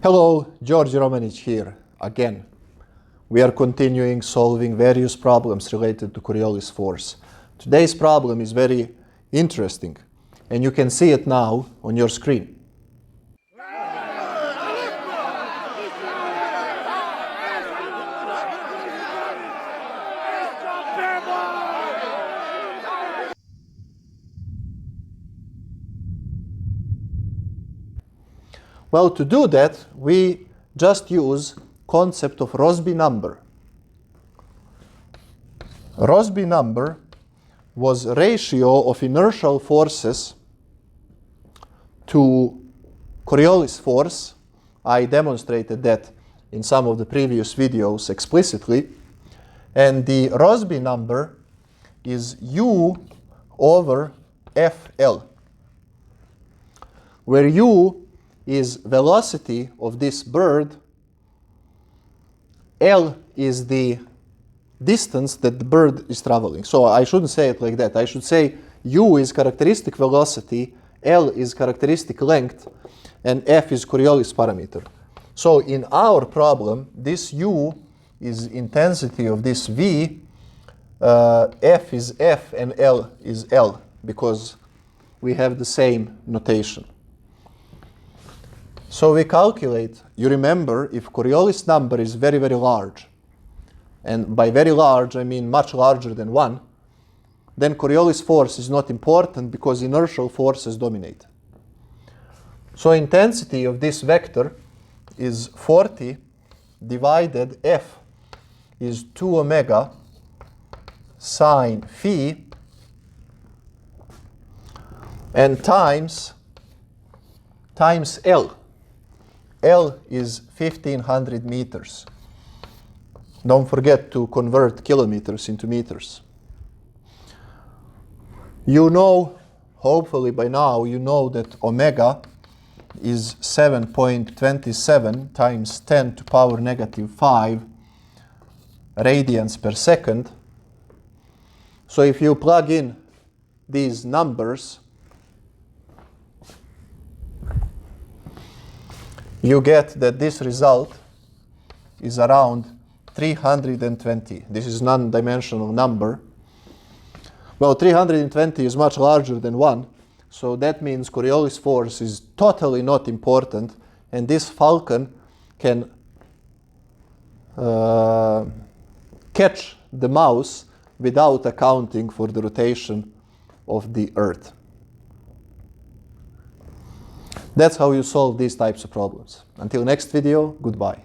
Hello, George Romanic here again. We are continuing solving various problems related to Coriolis force. Today's problem is very interesting, and you can see it now on your screen. Well, to do that, we just use concept of Rossby number. Rossby number was ratio of inertial forces to Coriolis force. I demonstrated that in some of the previous videos explicitly. And the Rossby number is U over FL, where U is velocity of this bird, L is the distance that the bird is traveling. So I shouldn't say it like that. I should say U is characteristic velocity, L is characteristic length, and F is Coriolis parameter. So in our problem, this U is intensity of this V, F is F, and L is L, because we have the same notation. So we calculate, you remember, if Coriolis number is very, very large, and by very large I mean much larger than 1, then Coriolis force is not important because inertial forces dominate. So intensity of this vector is 40 divided F is 2 omega sine phi and times L. L is 1500 meters. Don't forget to convert kilometers into meters. You know, hopefully by now, you know that omega is 7.27 times 10 to power negative 5 radians per second. So if you plug in these numbers, you get that this result is around 320. This is non-dimensional number. Well, 320 is much larger than 1, so that means Coriolis force is totally not important, and this Falcon can catch the mouse without accounting for the rotation of the Earth. That's how you solve these types of problems. Until next video, goodbye.